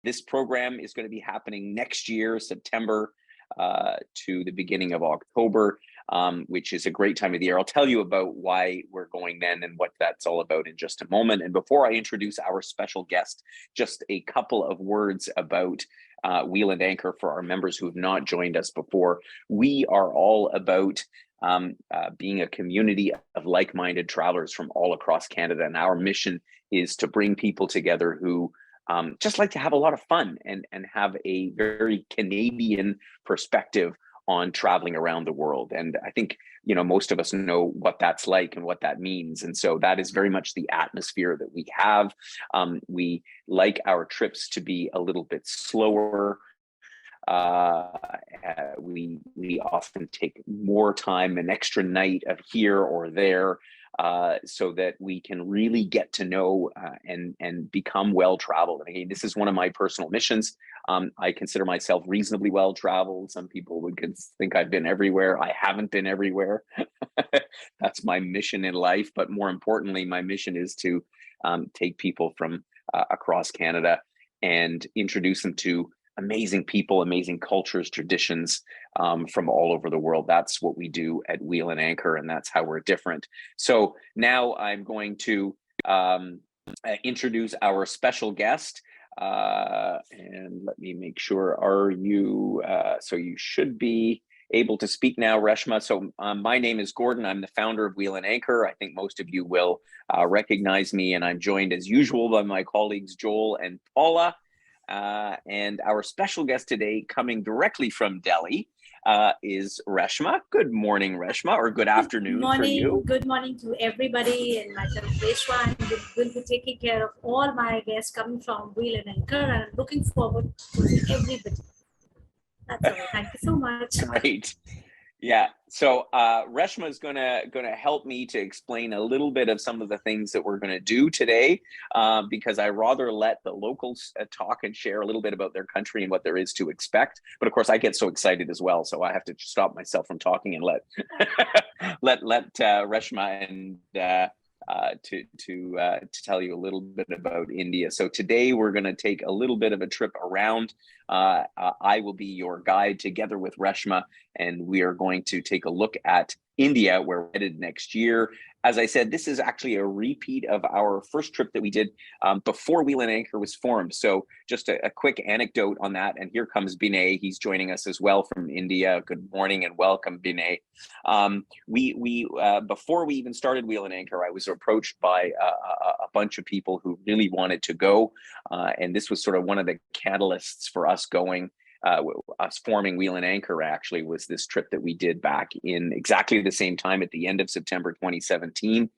This program is going to be happening next year, September to the beginning of October, which is a great time of the year. I'll tell you about why we're going then and what that's all about in just a moment. And before I introduce our special guest, just a couple of words about Wheel and Anchor for our members who have not joined us before. We are all about being a community of like-minded travelers from all across Canada. And our mission is to bring people together who just like to have a lot of fun and have a very Canadian perspective on traveling around the world. And I think, you know, most of us know what that's like and what that means. And so that is very much the atmosphere that we have. We like our trips to be a little bit slower. We often take more time, an extra night of here or there, so that we can really get to know and become well-traveled. And again, this is one of my personal missions. I consider myself reasonably well-traveled. Some people would think I've been everywhere. I haven't been everywhere. That's my mission in life. But more importantly, my mission is to take people from across Canada and introduce them to amazing people, amazing cultures, traditions from all over the world. That's what we do at Wheel and Anchor, and that's how we're different. So now I'm going to introduce our special guest. And let me make sure, are you, so you should be able to speak now, Reshma. So my name is Gordon. I'm the founder of Wheel and Anchor. I think most of you will recognize me, and I'm joined as usual by my colleagues, Joel and Paula. And our special guest today, coming directly from Delhi, is Reshma. Good morning, Reshma, or good afternoon for you. Good morning to everybody, and myself, Reshma, and we'll be taking care of all my guests coming from Wheel and Anchor, and I'm looking forward to see everybody. That's all. Thank you so much. Great. Yeah. So Reshma is gonna help me to explain a little bit of some of the things that we're gonna do today, because I rather let the locals talk and share a little bit about their country and what there is to expect. But of course, I get so excited as well, so I have to stop myself from talking and let let Reshma and to tell you a little bit about India. So today we're going to take a little bit of a trip around. I will be your guide together with Reshma, and we are going to take a look at India, where we're headed next year. As I said, this is actually a repeat of our first trip that we did before Wheel and Anchor was formed. So just a quick anecdote on that. And here comes Binay. He's joining us as well from India. Good morning and welcome, Binay. Before we even started Wheel and Anchor, I was approached by a bunch of people who really wanted to go. And this was sort of one of the catalysts for us going. Us forming Wheel and Anchor actually was this trip that we did back in exactly the same time at the end of September 2017.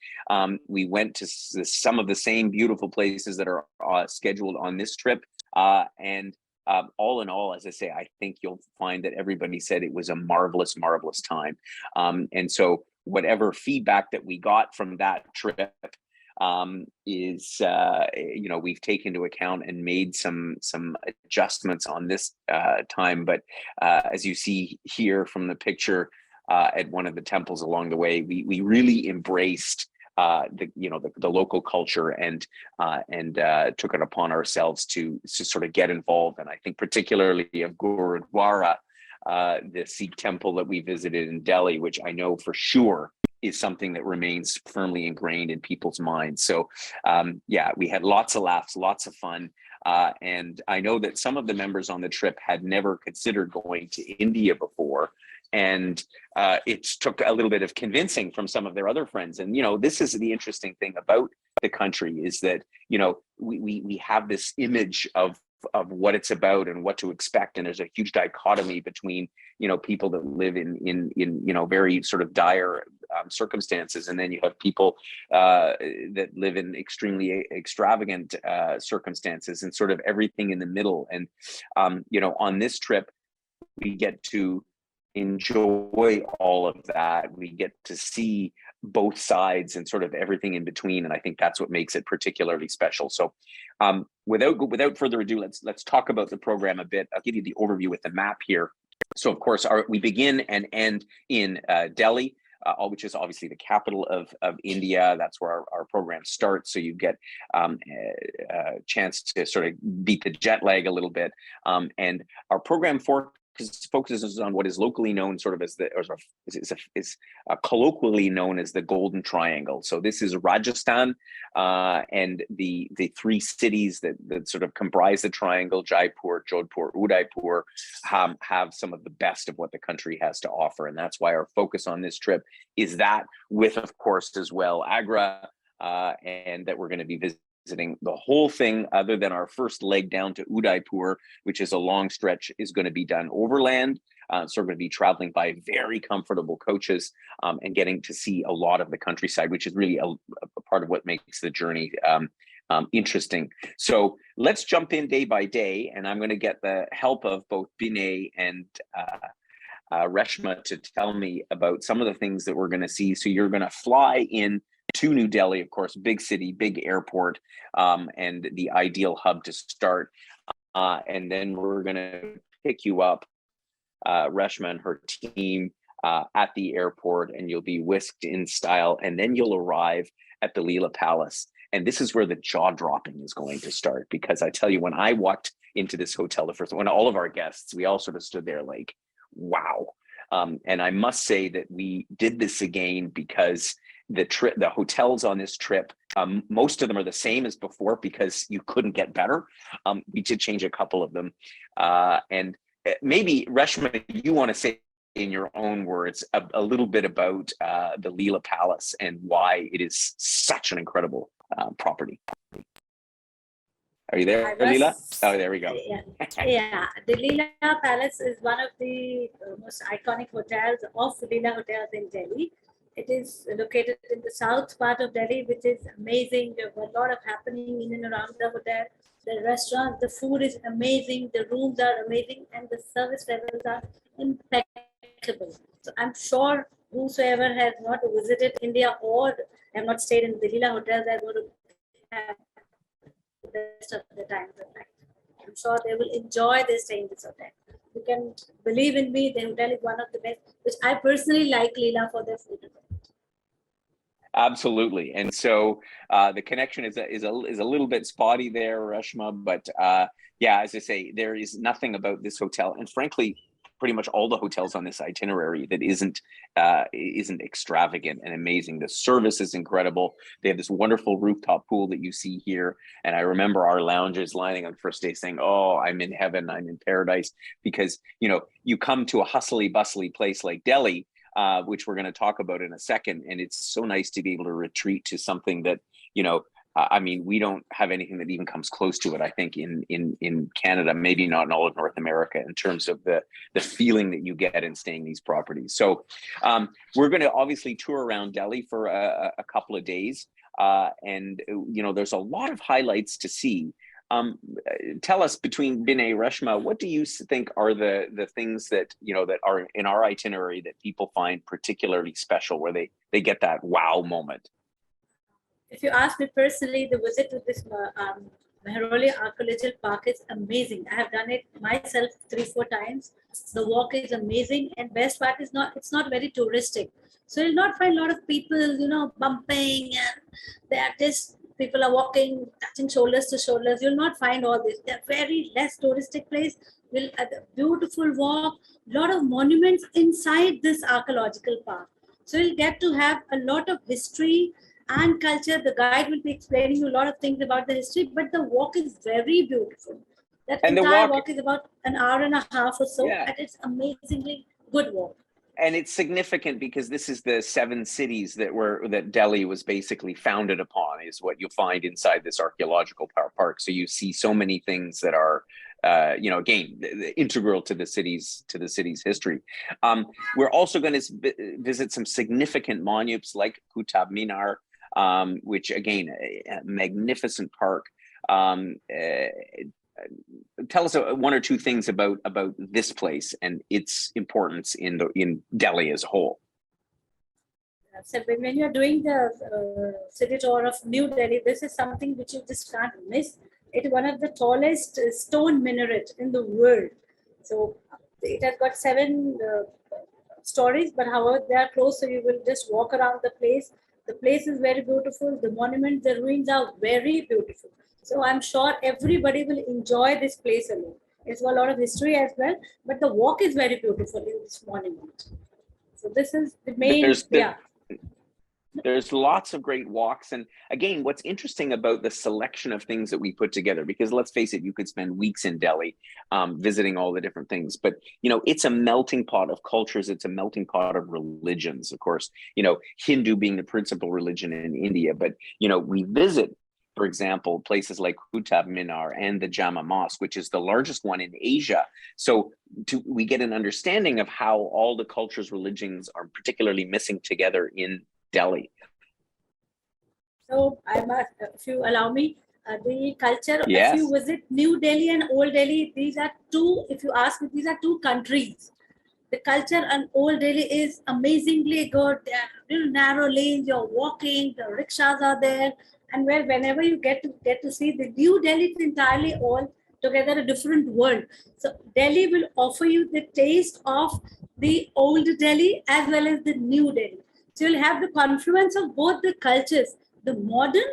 We went to some of the same beautiful places that are scheduled on this trip. And all in all, as I say, I think you'll find that everybody said it was a marvelous, marvelous time. And so whatever feedback that we got from that trip, is we've taken into account and made some adjustments on this time. But as you see here from the picture at one of the temples along the way, we really embraced the local culture and took it upon ourselves to sort of get involved. And I think particularly of Gurudwara, the Sikh temple that we visited in Delhi, which I know for sure is something that remains firmly ingrained in people's minds. So we had lots of laughs, lots of fun. And I know that some of the members on the trip had never considered going to India before. And it took a little bit of convincing from some of their other friends. And, this is the interesting thing about the country is that, we have this image of what it's about and what to expect. And there's a huge dichotomy between, people that live in very sort of dire circumstances. And then you have people that live in extremely extravagant circumstances and sort of everything in the middle. And, on this trip, we get to enjoy all of that. We get to see both sides and sort of everything in between. And I think that's what makes it particularly special. So without further ado, let's talk about the program a bit. I'll give you the overview with the map here. So of course, we begin and end in Delhi. which is obviously the capital of India. That's where our program starts. So you get a chance to sort of beat the jet lag a little bit. And our program focuses on what is locally known sort of as colloquially known as the Golden Triangle. So this is Rajasthan, and the three cities that sort of comprise the triangle, Jaipur, Jodhpur, Udaipur, have some of the best of what the country has to offer. And that's why our focus on this trip is that, with, of course, as well, Agra, and that we're going to be visiting the whole thing, other than our first leg down to Udaipur, which is a long stretch, is going to be done overland. So we're going to be traveling by very comfortable coaches, and getting to see a lot of the countryside, which is really a part of what makes the journey interesting. So let's jump in day by day, and I'm going to get the help of both Binay and Reshma to tell me about some of the things that we're going to see. So you're going to fly in to New Delhi, of course, big city, big airport, and the ideal hub to start. And then we're going to pick you up, Reshma and her team, at the airport, and you'll be whisked in style. And then you'll arrive at the Leela Palace. And this is where the jaw dropping is going to start, because I tell you, when I walked into this hotel, when all of our guests, we all sort of stood there like, wow. And I must say that we did this again because the hotels on this trip, most of them are the same as before because you couldn't get better. We did change a couple of them. And maybe, Reshma, you want to say in your own words a little bit about the Leela Palace and why it is such an incredible property. Are you there, Leela? Oh, there we go. Yeah, the Leela Palace is one of the most iconic hotels of Leela Hotels in Delhi. It is located in the south part of Delhi, which is amazing. There was a lot of happening in and around the hotel. The restaurant, the food is amazing. The rooms are amazing, and the service levels are impeccable. So I'm sure whosoever has not visited India or have not stayed in the Leela Hotel, they're going to have the best of the time of life. I'm sure they will enjoy their stay in this hotel. You can believe in me, the hotel is one of the best, which I personally like Leela for their food. Absolutely. And so the connection is a little bit spotty there, Reshma, but yeah, as I say, there is nothing about this hotel, and frankly, pretty much all the hotels on this itinerary, that isn't extravagant and amazing. The service is incredible. They have this wonderful rooftop pool that you see here. And I remember our loungers lining on the first day saying, oh, I'm in heaven, I'm in paradise, because, you come to a hustly bustly place like Delhi, which we're going to talk about in a second. And it's so nice to be able to retreat to something that, I mean, we don't have anything that even comes close to it, I think, in Canada, maybe not in all of North America, in terms of the feeling that you get in staying in these properties. So we're going to obviously tour around Delhi for a couple of days. And, there's a lot of highlights to see. Tell us, between Binay, Reshma, what do you think are the things that, that are in our itinerary that people find particularly special, where they get that wow moment? If you ask me personally, the visit to this Mehrauli Archaeological Park is amazing. I have done it myself 3-4 times. The walk is amazing, and best part is it's not very touristic. So you'll not find a lot of people, bumping, and they are just, people are walking, touching shoulders to shoulders. You'll not find all this. They're very less touristic place. Will a beautiful walk, a lot of monuments inside this archaeological park. So you'll get to have a lot of history and culture. The guide will be explaining you a lot of things about the history, but the walk is very beautiful. That entire walk is about an hour and a half or so, and it's amazingly good walk. And it's significant because this is the 7 cities that Delhi was basically founded upon, is what you'll find inside this archaeological park. So you see so many things that are, again, integral to the city's history. We're also going to visit some significant monuments like Qutb Minar, which, again, a magnificent park. Tell us one or two things about this place and its importance in Delhi as a whole. So when you're doing the city tour of New Delhi, this is something which you just can't miss. It is one of the tallest stone minaret in the world. So it has got 7 stories, but however, they are close, so you will just walk around the place. The place is very beautiful. The monuments, the ruins are very beautiful. So I'm sure everybody will enjoy this place alone. It's got a lot of history as well, but the walk is very beautiful in this monument. So this is the main, There's yeah. there's lots of great walks. And again, what's interesting about the selection of things that we put together, because let's face it, you could spend weeks in Delhi visiting all the different things, but it's a melting pot of cultures. It's a melting pot of religions, of course, Hindu being the principal religion in India, but we visit, for example, places like Qutb Minar and the Jama Mosque, which is the largest one in Asia. So we get an understanding of how all the cultures, religions are particularly missing together in Delhi. So I must, if you allow me, the culture, Yes. if you visit New Delhi and Old Delhi, these are two, if you ask me, these are two countries. The culture and Old Delhi is amazingly good. There are little narrow lanes, you're walking, the rickshaws are there. And whenever you get to see the New Delhi, it's entirely all together a different world. So Delhi will offer you the taste of the Old Delhi as well as the New Delhi. So you'll have the confluence of both the cultures, the modern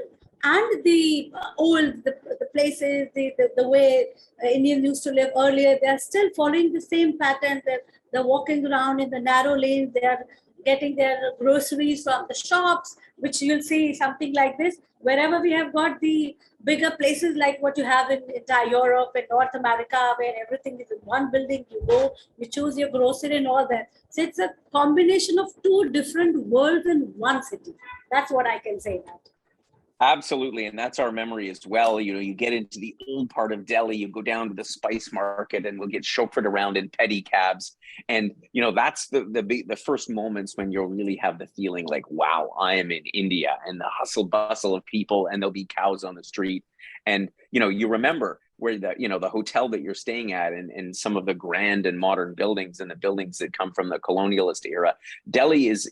and the old, the places, the way Indians used to live earlier. They are still following the same pattern. They're walking around in the narrow lanes. They are getting their groceries from the shops, which you'll see something like this. Wherever we have got the bigger places like what you have in entire Europe and North America, where everything is in one building, you go, you choose your grocery and all that. So it's a combination of two different worlds in one city. That's what I can say that. Absolutely. And that's our memory as well. You get into the old part of Delhi, you go down to the spice market and we'll get chauffeured around in pedicabs. And, that's the first moments when you'll really have the feeling like, wow, I am in India, and the hustle bustle of people, and there'll be cows on the street. And, you remember where the hotel that you're staying at, and some of the grand and modern buildings and the buildings that come from the colonialist era. Delhi is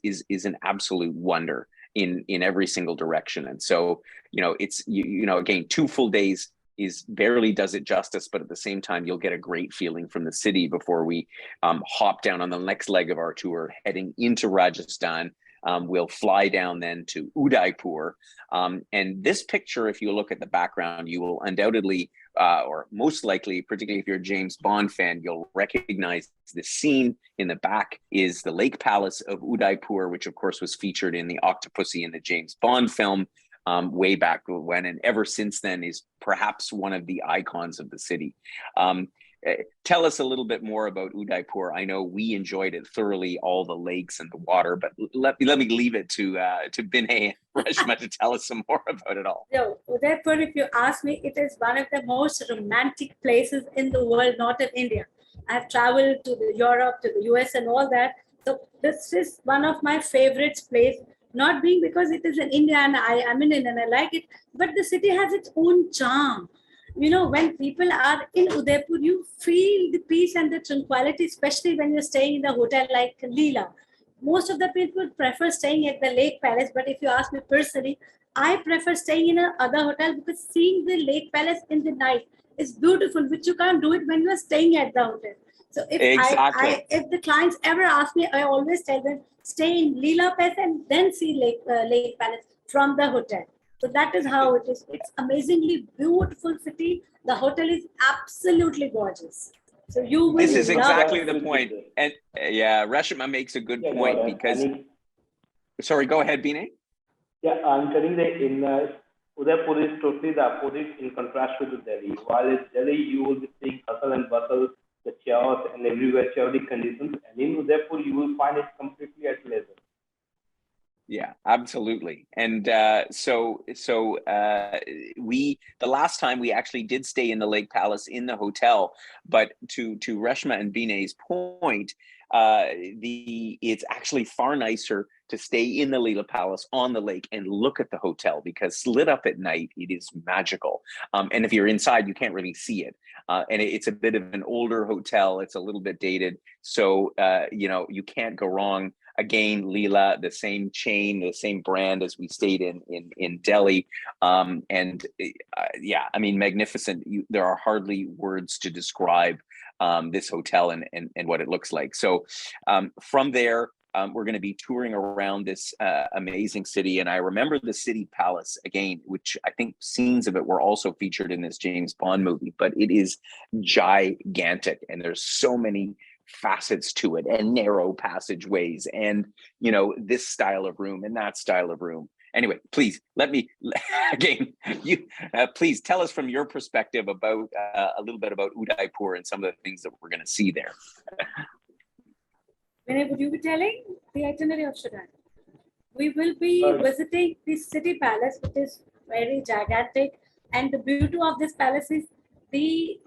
an absolute wonder in every single direction. And so, it's, again, 2 full days is barely does it justice, but at the same time, you'll get a great feeling from the city before we hop down on the next leg of our tour, heading into Rajasthan. We'll fly down then to Udaipur. And this picture, if you look at the background, you will undoubtedly, or most likely, particularly if you're a James Bond fan, you'll recognize the scene in the back is the Lake Palace of Udaipur, which of course was featured in the Octopussy in the James Bond film way back when, and ever since then is perhaps one of the icons of the city. Tell us a little bit more about Udaipur. I know we enjoyed it thoroughly, all the lakes and the water, but let me leave it to Binay and Reshma to tell us some more about it all. So Udaipur, if you ask me, it is one of the most romantic places in the world, not in India. I've traveled to Europe, to the US and all that. So this is one of my favorite places, not being because it is in India and I'm in India and I like it, but the city has its own charm. When people are in Udaipur, you feel the peace and the tranquility, especially when you're staying in the hotel like Leela. Most of the people prefer staying at the Lake Palace, but if you ask me personally, I prefer staying in another hotel because seeing the Lake Palace in the night is beautiful, which you can't do it when you're staying at the hotel. So if Exactly. if the clients ever ask me, I always tell them stay in Leela Palace and then see Lake Palace from the hotel. So that is how it is. It's amazingly beautiful city. The hotel is absolutely gorgeous. So you will This is love exactly it. the point. And yeah, Reshma makes a good point because. Sorry, go ahead, Binay. Yeah, I'm telling that in Udaipur is totally the opposite in contrast with Delhi. While in Delhi you will be seeing hustle and bustle, the chaos and everywhere chaotic conditions, and in Udaipur you will find it completely at leisure. Yeah, absolutely. And so we the last time we actually did stay in the Lake Palace in the hotel, but to Reshma and Binay's point, it's actually far nicer to stay in the Leela Palace on the lake and look at the hotel, because lit up at night, it is magical. And if you're inside, you can't really see it. And it's a bit of an older hotel. It's a little bit dated. So, you can't go wrong again, Leela, the same chain, the same brand as we stayed in Delhi. Yeah, I mean, magnificent. There are hardly words to describe this hotel and what it looks like. So from there, we're going to be touring around this amazing city. And I remember the City Palace again, which I think scenes of it were also featured in this James Bond movie, but it is gigantic. And there's so many facets to it, and narrow passageways, and, you know, this style of room and that style of room. Anyway, please let me again. You please tell us from your perspective about a little bit about Udaipur and some of the things that we're going to see there. Vinay, would you be telling the itinerary of Sudan? We will be visiting the City Palace, which is very gigantic, and the beauty of this palace is the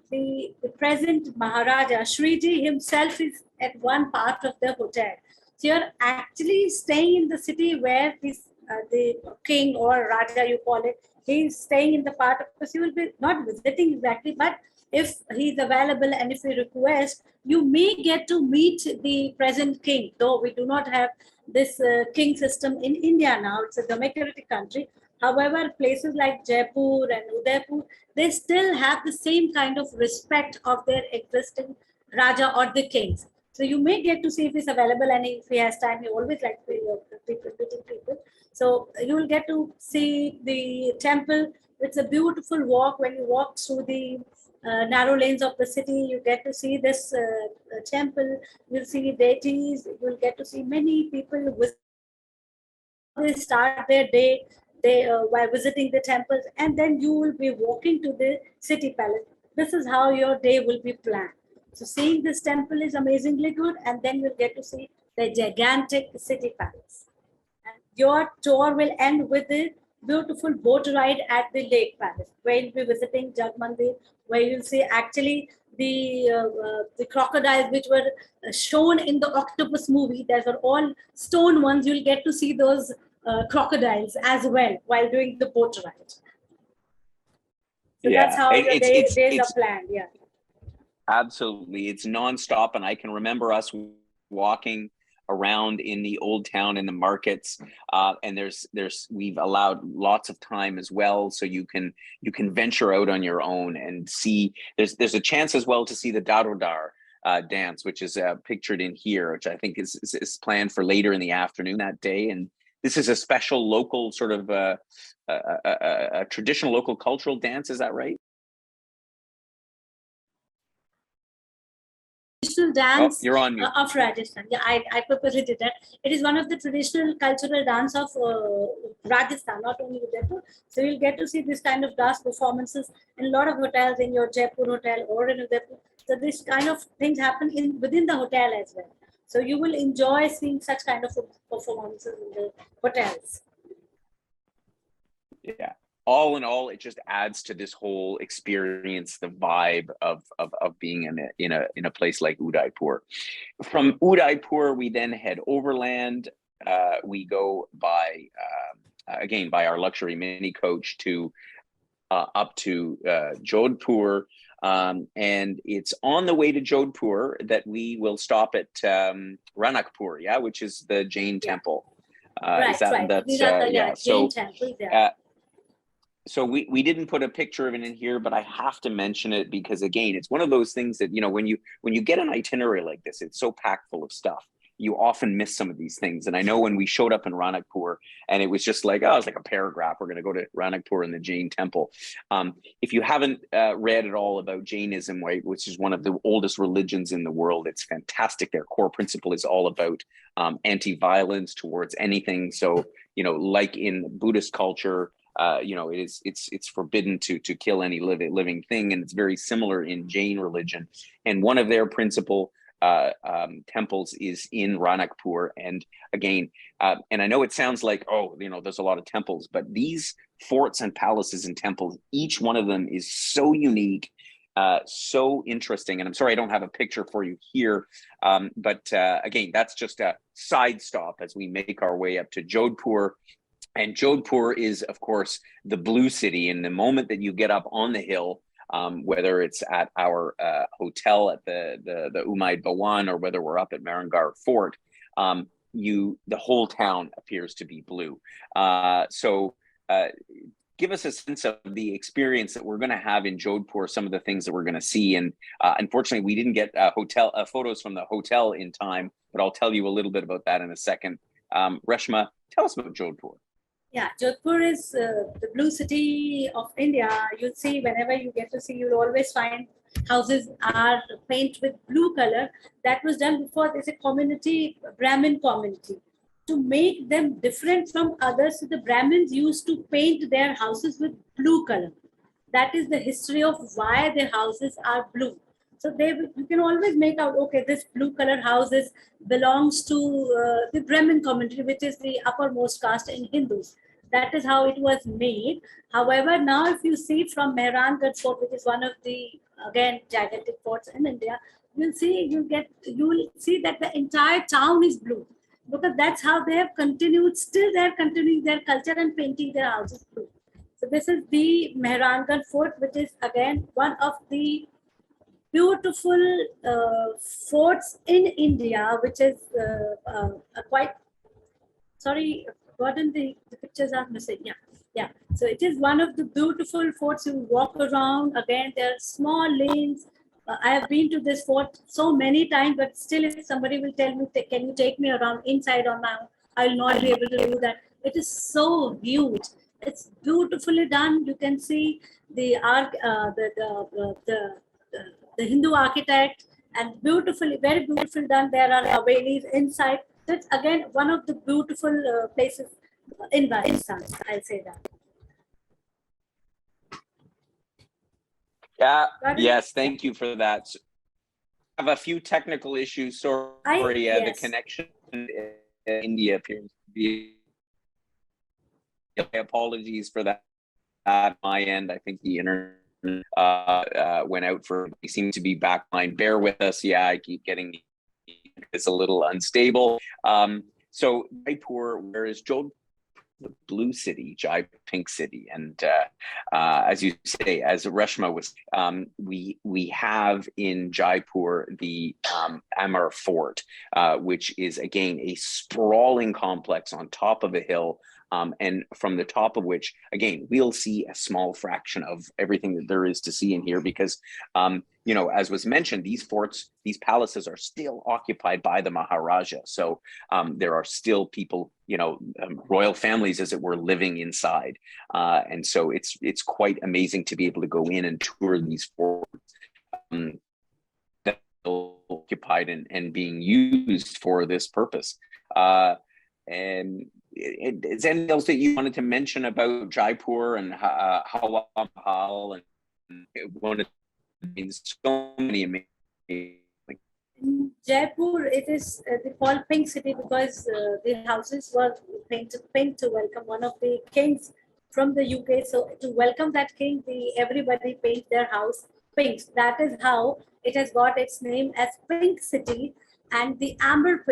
present Maharaja Shriji himself is at one part of the hotel. So you're actually staying in the city where this the king or Raja, you call it, he's staying in the part of, because you will be not visiting exactly, but if he's available and if you request, you may get to meet the present king, though we do not have this king system in India now. It's a democratic country. However, places like Jaipur and Udaipur, they still have the same kind of respect of their existing Raja or the kings. So you may get to see if he's available, and if he has time, he always likes meeting people. So you will get to see the temple. It's a beautiful walk. When you walk through the narrow lanes of the city, you get to see this temple. You'll see deities. You'll get to see many people they start their day while visiting the temples, and then you will be walking to the City Palace. This is how your day will be planned. So seeing this temple is amazingly good, and then you'll get to see the gigantic City Palace. And your tour will end with the beautiful boat ride at the Lake Palace, where you'll be visiting Jagmandir, where you'll see actually the crocodiles which were shown in the Octopus movie. Those are all stone ones. You'll get to see those crocodiles as well while doing the boat ride. So that's how your days are planned. Yeah. Absolutely. It's nonstop. And I can remember us walking around in the old town in the markets, and we've allowed lots of time as well, so you can venture out on your own and see. There's a chance as well to see the Darodar dance, which is pictured in here, which I think is planned for later in the afternoon that day. And this is a special local sort of a traditional local cultural dance. Is that right? Traditional dance you're on mute. Of Rajasthan. Yeah, I purposely did that. It is one of the traditional cultural dance of Rajasthan, not only Udaipur. So you'll get to see this kind of dance performances in a lot of hotels, in your Jaipur hotel or in Udaipur. So this kind of things happen within the hotel as well. So you will enjoy seeing such kind of performances in the hotels. Yeah. All in all, it just adds to this whole experience, the vibe of being in a place like Udaipur. From Udaipur, we then head overland. We go by our luxury mini coach to up to Jodhpur, and it's on the way to Jodhpur that we will stop at Ranakpur, which is the Jain temple. Right. Jain temple, yeah. So we didn't put a picture of it in here, but I have to mention it because, again, it's one of those things that, when you get an itinerary like this, it's so packed full of stuff. You often miss some of these things. And I know when we showed up in Ranakpur and it was just like, it was like a paragraph. We're going to go to Ranakpur and the Jain temple. If you haven't read at all about Jainism, right, which is one of the oldest religions in the world, it's fantastic. Their core principle is all about anti-violence towards anything. So, like in Buddhist culture, it's forbidden to kill any living thing, and it's very similar in Jain religion. And one of their principal temples is in Ranakpur. And again, and I know it sounds like, there's a lot of temples, but these forts and palaces and temples, each one of them is so unique, so interesting. And I'm sorry I don't have a picture for you here, but again, that's just a side stop as we make our way up to Jodhpur. And Jodhpur is, of course, the blue city. And the moment that you get up on the hill, whether it's at our hotel at the Umaid Bhawan or whether we're up at Mehrangarh Fort, the whole town appears to be blue. Give us a sense of the experience that we're going to have in Jodhpur, some of the things that we're going to see. And unfortunately, we didn't get photos from the hotel in time, but I'll tell you a little bit about that in a second. Reshma, tell us about Jodhpur. Yeah, Jodhpur is the blue city of India. You'll see whenever you get to see, you'll always find houses are painted with blue color. That was done before. There's a community, Brahmin community. To make them different from others, so the Brahmins used to paint their houses with blue color. That is the history of why their houses are blue. So you can always make out, okay, this blue color houses belongs to the Brahmin community, which is the uppermost caste in Hindus. That is how it was made. However, now if you see from Mehrangarh Fort, which is one of the, again, gigantic forts in India, you will see that the entire town is blue, because that's how they have continued. Still, they are continuing their culture and painting their houses blue. So this is the Mehrangarh Fort, which is again one of the beautiful forts in India, which is quite, sorry, Gordon, the pictures are missing. Yeah. So it is one of the beautiful forts. You walk around. Again, there are small lanes. I have been to this fort so many times, but still, if somebody will tell me, can you take me around inside on my own, I will not be able to do that. It is so huge. It's beautifully done. You can see the Hindu architect, and beautifully, very beautiful done. There are Havelis inside. It's again one of the beautiful places in Rajasthan. I'll say that. Yeah. Yes. Thank you for that. I have a few technical issues. Sorry, yes. The connection in India appears to be. Apologies for that. At my end, I think the internet went out for. We seem to be backline. Bear with us. Yeah, I keep getting. It's a little unstable. So Jaipur, whereas Jodhpur, the blue city, Jaipur, pink city, and as you say, as Reshma was, we have in Jaipur the Amber Fort, which is again a sprawling complex on top of a hill. And from the top of which, again, we'll see a small fraction of everything that there is to see in here because, as was mentioned, these forts, these palaces are still occupied by the Maharaja. So there are still people, royal families, as it were, living inside. And so it's quite amazing to be able to go in and tour these forts that are occupied and being used for this purpose. And is anything else that you wanted to mention about Jaipur and Hawa Mahal and one of so many amazing? In Jaipur, it is called Pink City because the houses were painted pink to welcome one of the kings from the UK. So to welcome that king, everybody paint their house pink. That is how it has got its name as Pink City. And the Amber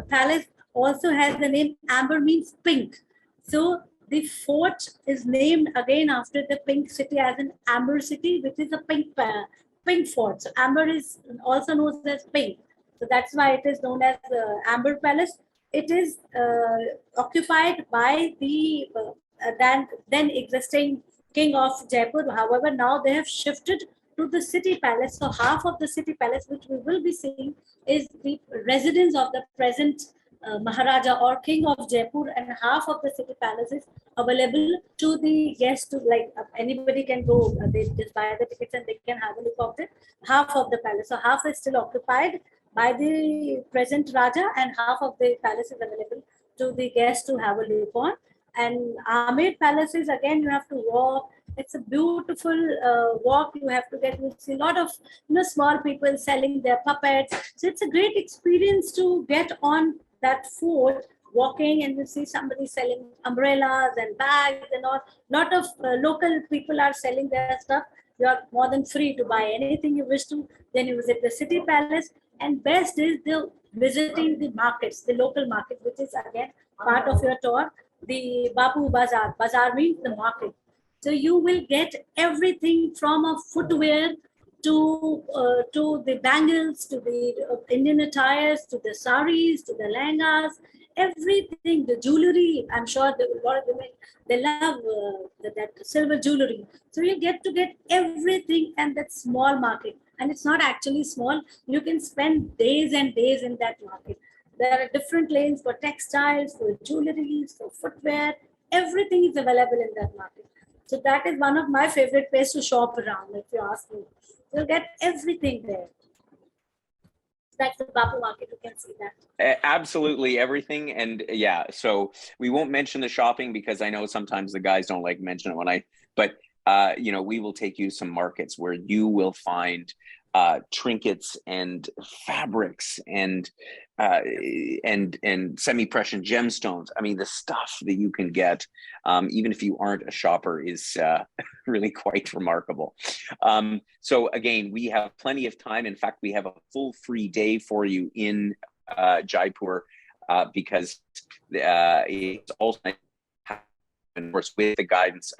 Palace also has the name. Amber means pink. So the fort is named again after the Pink City as an Amber City, which is a pink fort. So Amber is also known as pink. So that's why it is known as Amber Palace. It is occupied by the then existing king of Jaipur. However, now they have shifted to the city palace. So half of the city palace, which we will be seeing, is the residence of the present Maharaja or King of Jaipur, and half of the city palace is available to the guests. Anybody can go, they just buy the tickets and they can have a look of it. Half of the palace, so half is still occupied by the present Raja, and half of the palace is available to the guests to have a look on. And Amer Palace is again, you have to walk. It's a beautiful walk. You have to get. You see a lot of small people selling their puppets. So it's a great experience to get on that fort, walking, and you see somebody selling umbrellas and bags and all. Lot of local people are selling their stuff. You are more than free to buy anything you wish to. Then you visit the city palace, and best is visiting the markets, the local market, which is again part of your tour. The Bapu Bazaar. Bazaar means the market. So you will get everything from a footwear to the bangles, to the Indian attires, to the saris, to the langas, everything, the jewelry. I'm sure there are a lot of women, they love that silver jewelry. So you get to get everything and that small market. And it's not actually small. You can spend days and days in that market. There are different lanes for textiles, for jewelry, for footwear. Everything is available in that market. So that is one of my favorite places to shop around, if you ask me. You'll get everything there. That's the Bapu market, you can see that. Absolutely everything. And yeah, so we won't mention the shopping because I know sometimes the guys don't like mention it but you know, we will take you some markets where you will find trinkets and fabrics and semi-precious gemstones. I mean, the stuff that you can get, even if you aren't a shopper, is really quite remarkable. So again, we have plenty of time. In fact, we have a full free day for you in Jaipur because it's also, of course, with the guidance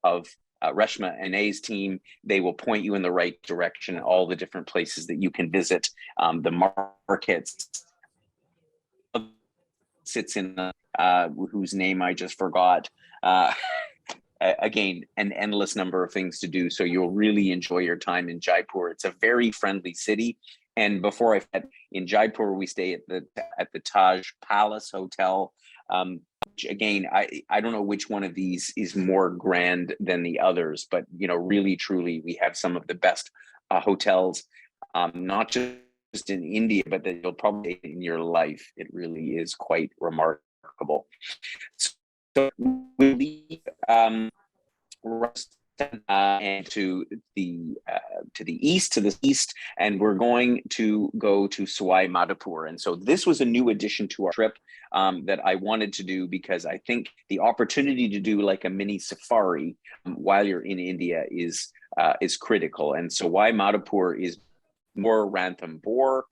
of Reshma and A's team. They will point you in the right direction, all the different places that you can visit. The markets sits in whose name I just forgot. Again, an endless number of things to do. So you'll really enjoy your time in Jaipur. It's a very friendly city. And before I forget, in Jaipur, we stay at the Taj Palace Hotel. Again, I don't know which one of these is more grand than the others, but you know, really, truly, we have some of the best hotels, not just in India, but that you'll probably in your life. It really is quite remarkable. So we leave and to the east, and we're going to go to Sawai Madhopur. And so this was a new addition to our trip that I wanted to do because I think the opportunity to do like a mini safari while you're in India is critical. And Sawai Madhopur is more Ranthambore,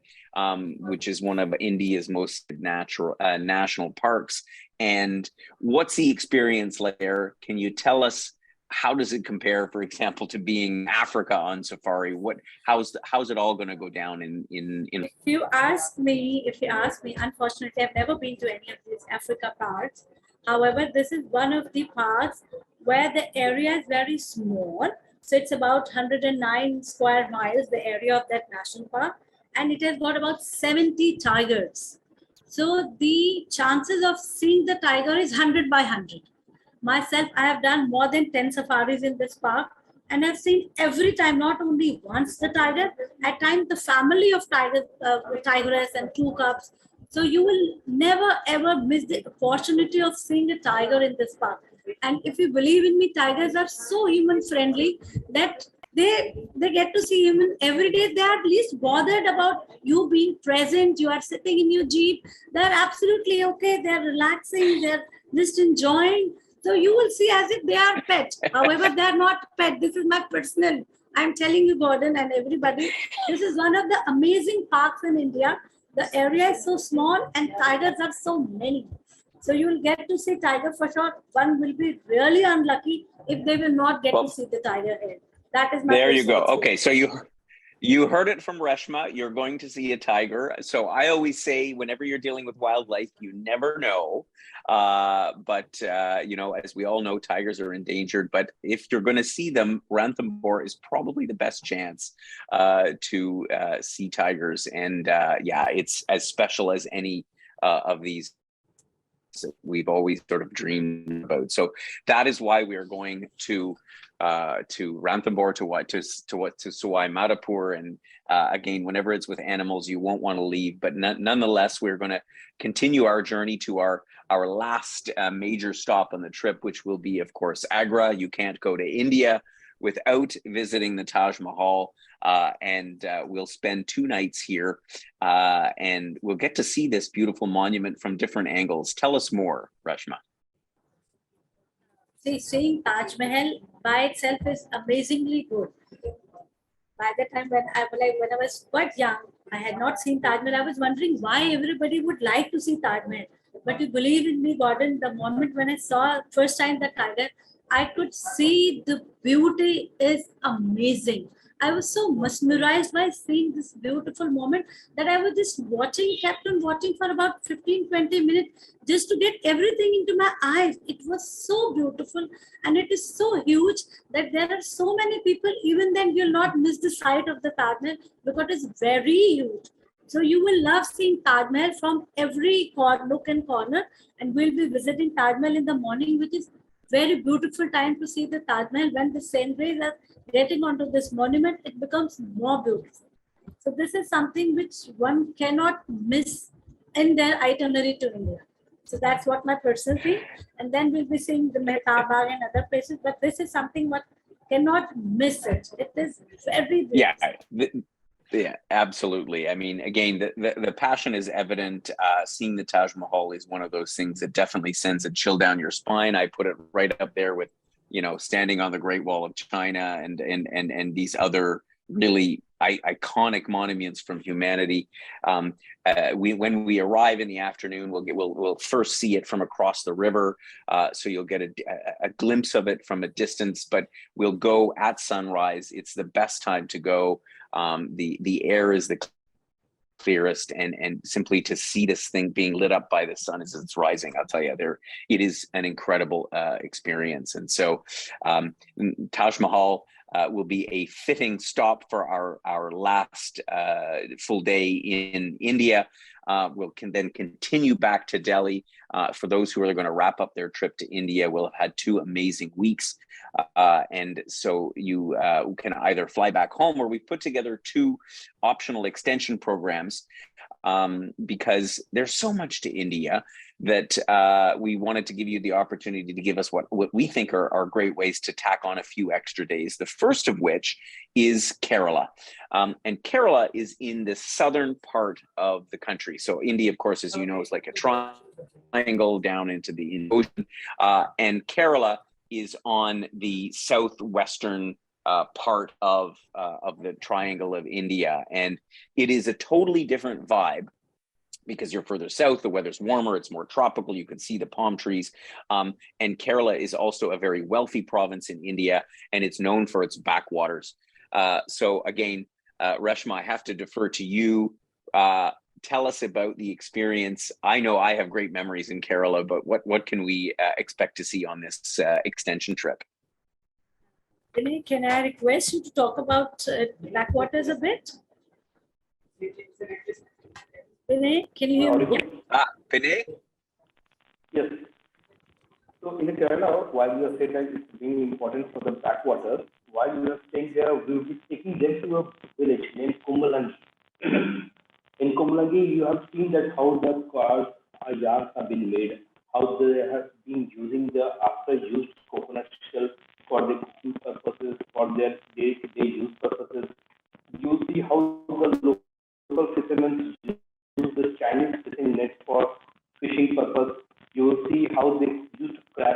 which is one of India's most national parks. And what's the experience like there? Can you tell us? How does it compare, for example, to being Africa on safari? How's it all going to go down in? If you ask me, unfortunately, I've never been to any of these Africa parks. However, this is one of the parks where the area is very small. So it's about 109 square miles, the area of that national park, and it has got about 70 tigers. So the chances of seeing the tiger is 100 by 100. Myself, I have done more than 10 safaris in this park, and I've seen every time, not only once the tiger, at times the family of tigress and two cubs. So you will never ever miss the opportunity of seeing a tiger in this park. And if you believe in me, tigers are so human friendly that they get to see human every day. They are at least bothered about you being present. You are sitting in your jeep. They're absolutely okay. They're relaxing. They're just enjoying. So you will see as if they are pet. However, they are not pet. This is my personal. I'm telling you, Gordon, and everybody, this is one of the amazing parks in India. The area is so small and tigers are so many. So you will get to see tiger for sure. One will be really unlucky if they will not get to see the tiger head. That is my. There you go. Okay, so you heard it from Reshma. You're going to see a tiger. So I always say, whenever you're dealing with wildlife, you never know. But you know, as we all know, tigers are endangered. But if you're going to see them, Ranthambore is probably the best chance to see tigers. And yeah, it's as special as any of these we've always sort of dreamed about. So that is why we are going to Ranthambore, to Sawai Madhopur, and again, whenever it's with animals, you won't want to leave. But nonetheless, we're going to continue our journey to our last major stop on the trip, which will be, of course, Agra. You can't go to India without visiting the Taj Mahal, and we'll spend 2 nights here, and we'll get to see this beautiful monument from different angles. Tell us more, Reshma. See, seeing Taj Mahal by itself is amazingly good. By the time when I was quite young, I had not seen Taj Mahal. I was wondering why everybody would like to see Taj Mahal. But you believe in me, Gordon, the moment when I saw first time the tiger, I could see the beauty is amazing. I was so mesmerized by seeing this beautiful moment that I was just watching, kept on watching for about 15-20 minutes just to get everything into my eyes. It was so beautiful, and it is so huge that there are so many people, even then you'll not miss the sight of the Taj Mahal because it's very huge. So you will love seeing Taj Mahal from every nook and corner, and we'll be visiting Taj Mahal in the morning, which is very beautiful time to see the Taj Mahal. When the sun rays are getting onto this monument, it becomes more beautiful. So this is something which one cannot miss in their itinerary to India. So that's what my personal thing. And then we'll be seeing the Mehtab Bagh and other places. But this is something what cannot miss it. It is very Yeah, beautiful. yeah, absolutely. I mean, again, the passion is evident. Seeing the Taj Mahal is one of those things that definitely sends a chill down your spine. I put it right up there with, standing on the Great Wall of China and these other really iconic monuments from humanity. When we arrive in the afternoon, we'll first see it from across the river, so you'll get a glimpse of it from a distance. But we'll go at sunrise. It's the best time to go. The air is the clearest, and simply to see this thing being lit up by the sun as it's rising, I'll tell you, it is an incredible experience. And so Taj Mahal will be a fitting stop for our last full day in India. We'll then continue back to Delhi. For those who are going to wrap up their trip to India, we'll have had 2 amazing weeks. And so you can either fly back home, or we've put together 2 optional extension programs because there's so much to India that we wanted to give you the opportunity to give us what we think are great ways to tack on a few extra days. The first of which is Kerala. And Kerala is in the southern part of the country. So India, of course, as you know, is like a triangle down into the Indian Ocean. And Kerala is on the southwestern part of the triangle of India. And it is a totally different vibe because you're further south, the weather's warmer, it's more tropical, you can see the palm trees. And Kerala is also a very wealthy province in India, and it's known for its backwaters. So again, Reshma, I have to defer to you. Tell us about the experience. I know I have great memories in Kerala, but what can we expect to see on this extension trip? Vinay, can I request you to talk about backwaters a bit? Vinay, can you hear me? Vinay? Yes. So in Kerala, while you have said that it's being important for the backwaters, while you are staying there, we will be taking them to a village named Kumbalangi. In Kumbalangi, you have seen that how the cars, yarns have been made, how they have been using the after-used coconut shell for the cooking purposes, for their day-to-day use purposes. You see how the local fishermen use the Chinese fishing nets for fishing purpose. You will see how they used crab,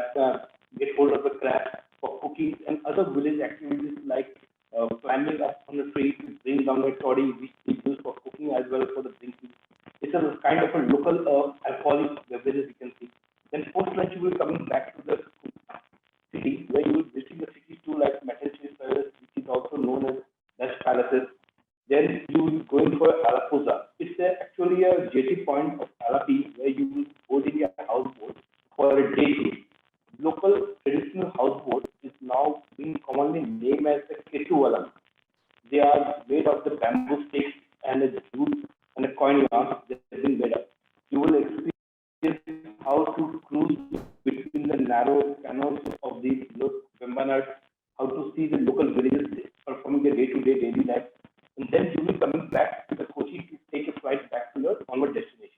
get hold of the crab for cooking, and other village activities like climbing up on a tree to bring down a toddy, which is used for cooking as well as for the drinking. It's a kind of a local alcoholic beverages you can see. Then post lunch you will be coming back to the city where you will visit the city too, like Metal Palace, which is also known as Dutch Palaces. Then you will go in for Alappuzha. It's actually a jetty point of Alapi where you will board in a houseboat for a day trip. Local traditional houseboat is now being commonly named as the Ketuvalam. They are made of the bamboo sticks and a jute and a coin yarn that has been made up. You will experience how to cruise between the narrow canals of these Vembanad, how to see the local villages performing their day-to-day daily life, and then you will be coming back to the Kochi to take a flight back to your onward destination.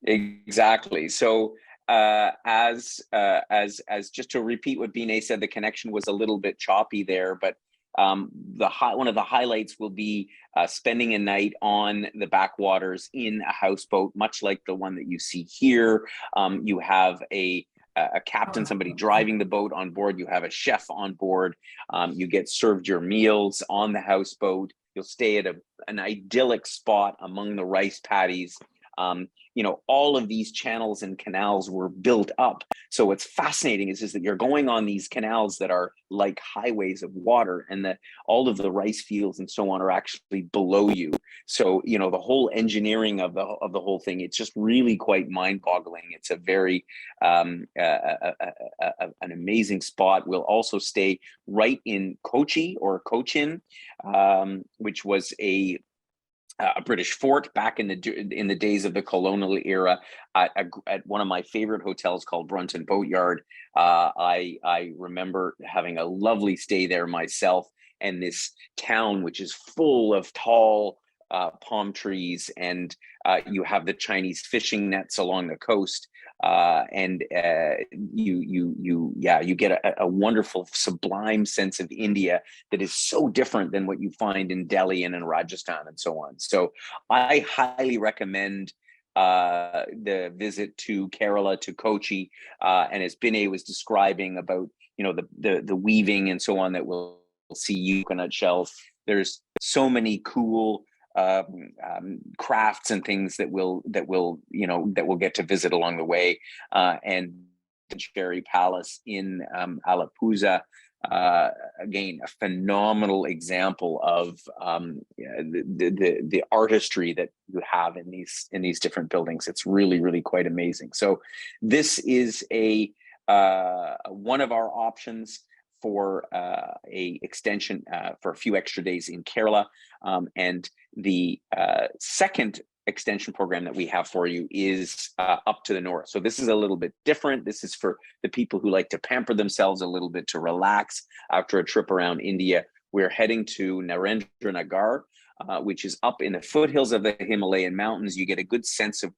Exactly. So as just to repeat what Binay said, the connection was a little bit choppy there, but one of the highlights will be spending a night on the backwaters in a houseboat, much like the one that you see here. You have a captain, somebody driving the boat on board. You have a chef on board. You get served your meals on the houseboat. You'll stay at an idyllic spot among the rice paddies. all of these channels and canals were built up. So what's fascinating is that you're going on these canals that are like highways of water, and that all of the rice fields and so on are actually below you. So, the whole engineering of the whole thing, it's just really quite mind-boggling. It's a very an amazing spot. We'll also stay right in Kochi or Cochin, which was a British fort back in the days of the colonial era, at one of my favorite hotels called Brunton Boatyard. I remember having a lovely stay there myself, and this town, which is full of tall palm trees, and you have the Chinese fishing nets along the coast, and you get a wonderful, sublime sense of India that is so different than what you find in Delhi and in Rajasthan and so on. So I highly recommend the visit to Kerala, to Kochi, and as Binay was describing about the weaving and so on that we'll see coconut shells. There's so many cool crafts and things that we'll get to visit along the way, and the Cherry Palace in Alappuzha, again, a phenomenal example of the artistry that you have in these different buildings. It's really, really quite amazing. So this is one of our options for a extension for a few extra days in Kerala, and the second extension program that we have for you is up to the north. So this is a little bit different. This is for the people who like to pamper themselves a little bit, to relax after a trip around India. We're heading to Narendranagar, which is up in the foothills of the Himalayan mountains. You get a good sense of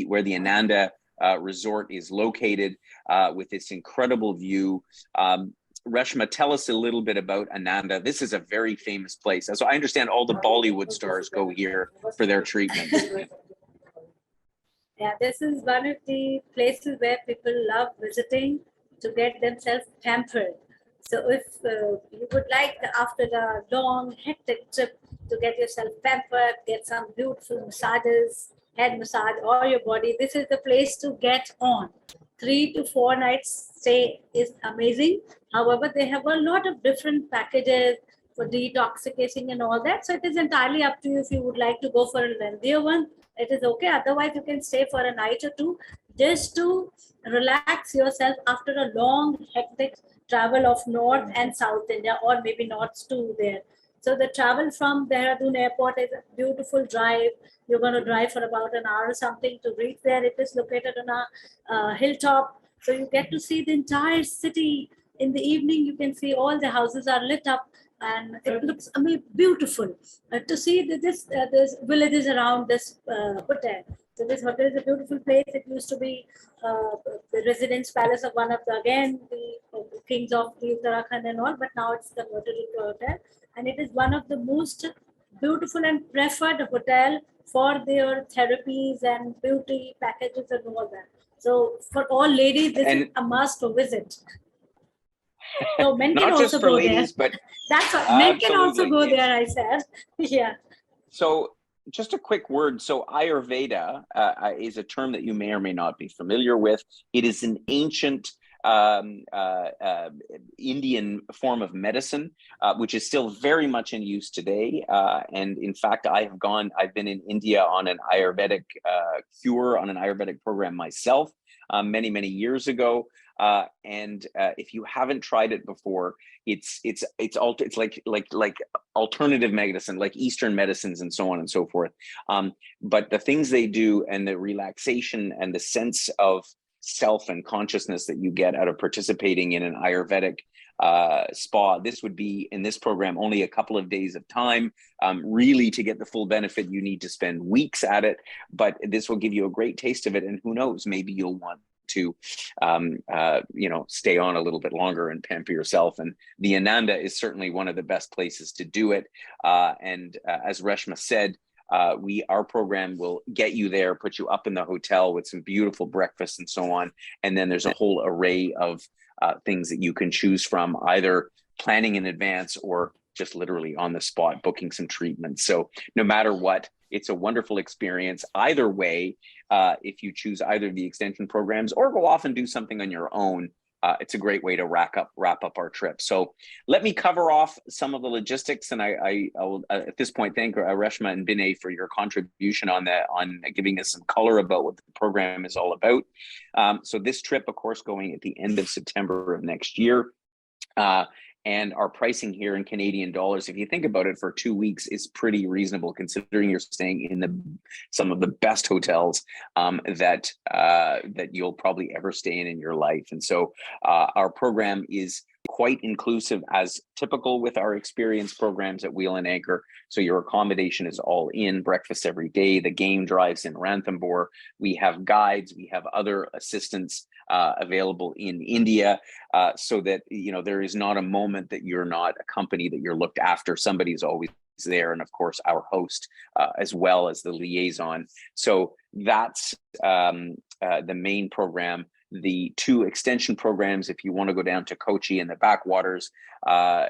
where the Ananda resort is located, with this incredible view. Reshma, tell us a little bit about Ananda. This is a very famous place. So I understand all the Bollywood stars go here for their treatments. Yeah, this is one of the places where people love visiting to get themselves pampered. So if you would like, after the long, hectic trip, to get yourself pampered, get some beautiful massages, head massage, or your body, this is the place to get on. 3 to 4 nights stay is amazing. However, they have a lot of different packages for detoxification and all that. So it is entirely up to you. If you would like to go for a lengthier one, it is okay. Otherwise, you can stay for a night or two just to relax yourself after a long, hectic travel of North and South India, or maybe North to there. So the travel from Dehradun airport is a beautiful drive. You're going to drive for about an hour or something to reach there. It is located on a hilltop. So you get to see the entire city. In the evening, you can see all the houses are lit up, and it looks beautiful to see this villages around this hotel. So this hotel is a beautiful place. It used to be the residence palace of one of the kings of the Uttarakhand and all, but now it's converted into a hotel, and it is one of the most beautiful and preferred hotel for their therapies and beauty packages and all that. So for all ladies, this is a must to visit. So men can also go ladies, there. But that's what men can also go there, I said. Yeah. So just a quick word. So Ayurveda is a term that you may or may not be familiar with. It is an ancient Indian form of medicine, which is still very much in use today. And in fact, I've been in India on an Ayurvedic cure, on an Ayurvedic program myself, many, many years ago. And if you haven't tried it before, it's like alternative medicine, like Eastern medicines and so on and so forth. But the things they do, and the relaxation and the sense of self and consciousness that you get out of participating in an Ayurvedic spa, this would be, in this program, only a couple of days of time. Really, to get the full benefit, you need to spend weeks at it, but this will give you a great taste of it. And who knows, maybe you'll want to stay on a little bit longer and pamper yourself. And the Ananda is certainly one of the best places to do it. As Reshma said, our program will get you there, put you up in the hotel with some beautiful breakfast and so on. And then there's a whole array of things that you can choose from, either planning in advance or just literally on the spot, booking some treatments. So no matter what, It's a wonderful experience either way. If you choose either of the extension programs or go off and do something on your own, it's a great way to wrap up our trip. So let me cover off some of the logistics, and I will at this point thank Reshma and Binay for your contribution on giving us some color about what the program is all about. So this trip, of course, going at the end of September of next year. And our pricing here in Canadian dollars, if you think about it, for 2 weeks is pretty reasonable, considering you're staying in some of the best hotels that you'll probably ever stay in your life. And so our program is quite inclusive, as typical with our experience programs at Wheel and Anchor. So your accommodation is all in, breakfast every day, the game drives in Ranthambore. We have guides, we have other assistance available in India, so that there is not a moment that you're not accompanied, that you're looked after. Somebody's always there, and of course our host, as well as the liaison. So that's the main program. The 2 extension programs, if you want to go down to Kochi and the backwaters,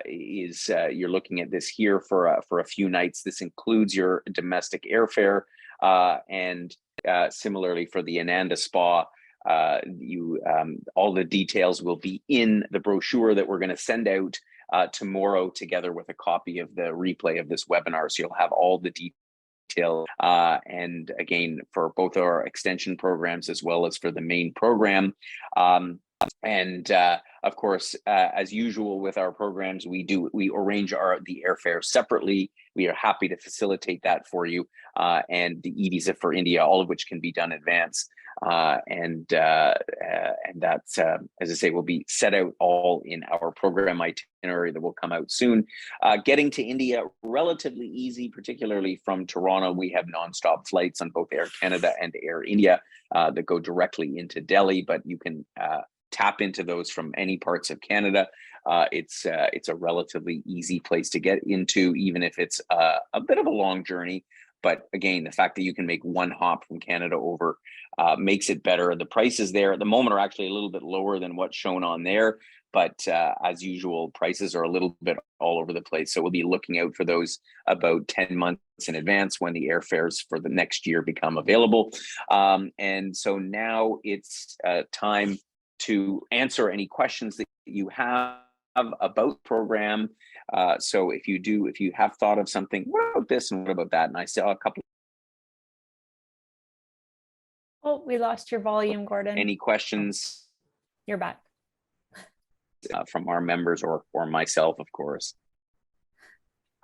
you're looking at this here for a few nights. This includes your domestic airfare, and similarly for the Ananda Spa. All the details will be in the brochure that we're going to send out tomorrow, together with a copy of the replay of this webinar. So you'll have all the details. And again, for both our extension programs as well as for the main program. Of course, as usual with our programs, we arrange the airfare separately. We are happy to facilitate that for you, and the e-visa for India, all of which can be done in advance. And that's, as I say, will be set out all in our program itinerary that will come out soon. Getting to India, relatively easy, particularly from Toronto. We have nonstop flights on both Air Canada and Air India that go directly into Delhi, but you can tap into those from any parts of Canada. It's a relatively easy place to get into, even if it's a bit of a long journey. But again, the fact that you can make one hop from Canada over makes it better. The prices there at the moment are actually a little bit lower than what's shown on there. But as usual, prices are a little bit all over the place. So we'll be looking out for those about 10 months in advance when the airfares for the next year become available. And so now it's time to answer any questions that you have about the program. So if you have thought of something, what about this and what about that? And I saw a couple. Oh, we lost your volume, Gordon. Any questions? You're back. From our members or myself, of course.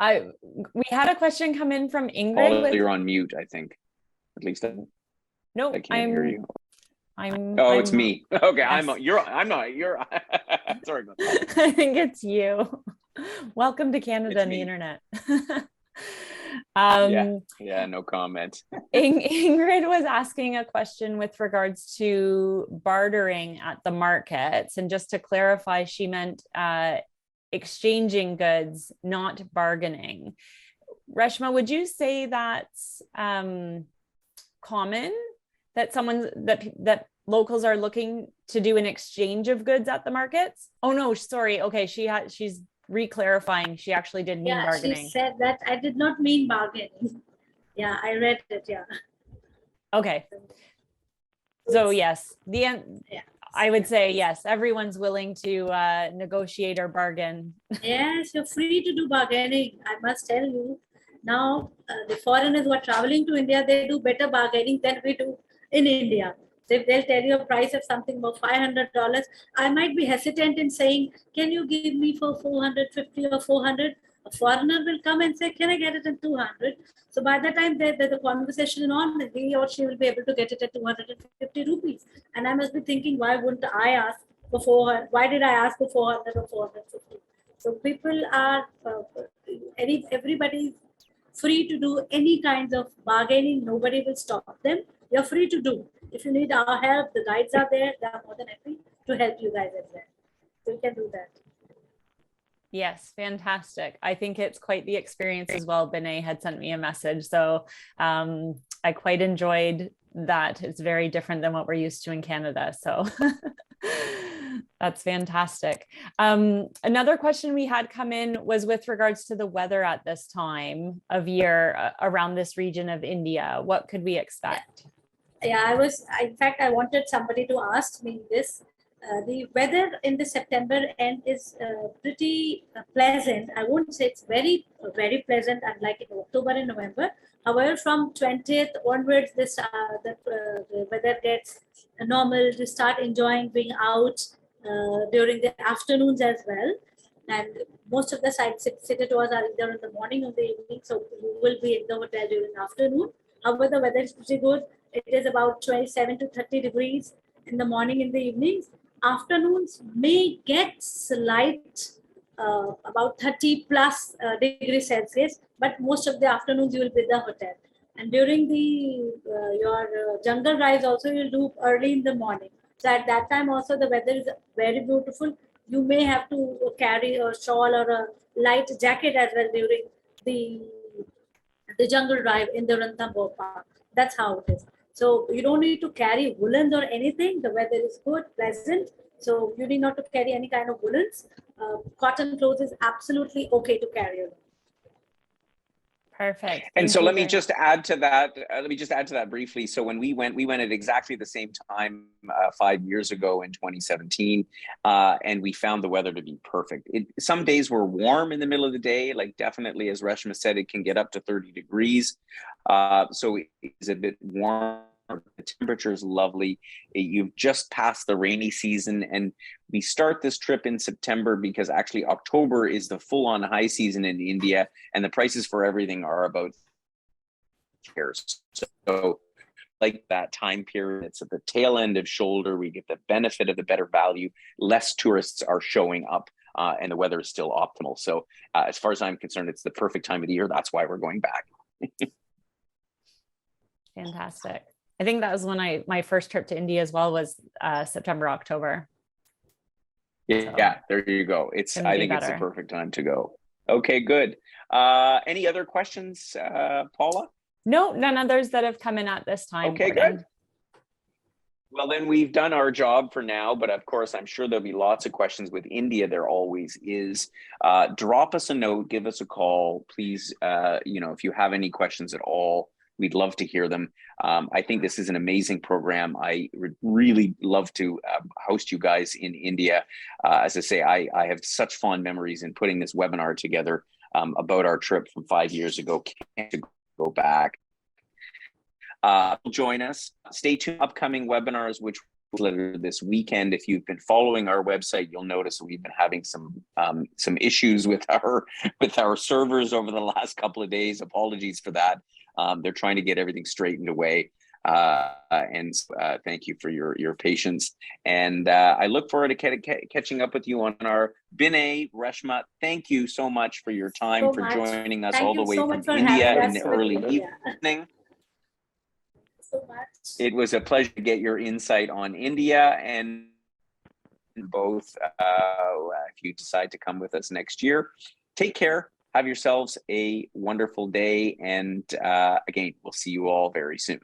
We had a question come in from Ingrid. You're on mute, I think. At least no, I can't hear you. It's me. Okay, yes. I'm not. You're sorry about that. I think it's you. Welcome to Canada and the internet. Yeah, no comment. Ingrid was asking a question with regards to bartering at the markets, and just to clarify, she meant exchanging goods, not bargaining. Reshma, would you say that's common, that that locals are looking to do an exchange of goods at the markets? Oh no, sorry. Okay, she's re-clarifying. She actually did mean bargaining. She said that I did not mean bargaining. Yeah, I read it. Yeah. Okay. So yes, I would say yes. Everyone's willing to negotiate or bargain. Yes, you're free to do bargaining. I must tell you. Now, the foreigners who are traveling to India, they do better bargaining than we do in India. So if they'll tell you a price of something about $500, I might be hesitant in saying, can you give me for 450 or 400? A foreigner will come and say, can I get it at 200? So by the time the conversation is on, he or she will be able to get it at 250 rupees. And I must be thinking, why wouldn't I ask for 400? Why did I ask for 400 or 450? So people are, everybody free to do any kinds of bargaining. Nobody will stop them. You're free to do. If you need our help, the guides are there. They are more than happy to help you guys as well. So you can do that. Yes, fantastic. I think it's quite the experience as well. Binay had sent me a message. So I quite enjoyed that. It's very different than what we're used to in Canada. So That's fantastic. Another question we had come in was with regards to the weather at this time of year around this region of India. What could we expect? Yeah, in fact, I wanted somebody to ask me this. The weather in the September end is pretty pleasant. I won't say it's very pleasant, unlike in October and November. However, from 20th onwards, the weather gets normal. To start enjoying being out during the afternoons as well. And most of the city tours are either in the morning or the evening, so you will be in the hotel during the afternoon. However, the weather is pretty good. It is about 27 to 30 degrees in the morning, in the evenings. Afternoons may get slight, about 30 plus degrees Celsius, but most of the afternoons you will be in the hotel. And during your jungle rides also you'll do early in the morning. So at that time also the weather is very beautiful. You may have to carry a shawl or a light jacket as well during the jungle drive in the Ranthambore Park. That's how it is. So you don't need to carry woolens or anything. The weather is good, pleasant. So you need not to carry any kind of woolens. Cotton clothes is absolutely okay to carry. Perfect. And Thank so you let me very just add to that. Let me just add to that briefly. So when we went at exactly the same time 5 years ago in 2017, and we found the weather to be perfect. Some days were warm in the middle of the day, like definitely, as Reshma said, it can get up to 30 degrees. So it's a bit warm. The temperature is lovely. You've just passed the rainy season, and we start this trip in September because actually October is the full-on high season in India, and the prices for everything are about here. So like that time period, it's at the tail end of shoulder. We get the benefit of the better value. Less tourists are showing up, and the weather is still optimal. So as far as I'm concerned, it's the perfect time of the year. That's why we're going back. Fantastic. I think that was when my first trip to India as well was September, October. Yeah, there you go. I think it's the perfect time to go. Okay, good. Any other questions, Paula? No, none others that have come in at this time. Okay, Gordon. good. Well, then we've done our job for now, but of course, I'm sure there'll be lots of questions with India. There always is. Drop us a note, give us a call, please. If you have any questions at all, we'd love to hear them. I think this is an amazing program. I would really love to host you guys in India. As I say, I have such fond memories in putting this webinar together about our trip from 5 years ago. Can't go back. Join us. Stay tuned. Upcoming webinars, which later this weekend. If you've been following our website, you'll notice we've been having some issues with our servers over the last couple of days. Apologies for that. They're trying to get everything straightened away. And thank you for your patience. And I look forward to catching up with you on our Binay. Reshma, thank you so much for your time, for joining us all the way from India in the early evening. So much. It was a pleasure to get your insight on India, and both if you decide to come with us next year. Take care. Have yourselves a wonderful day. And again, we'll see you all very soon.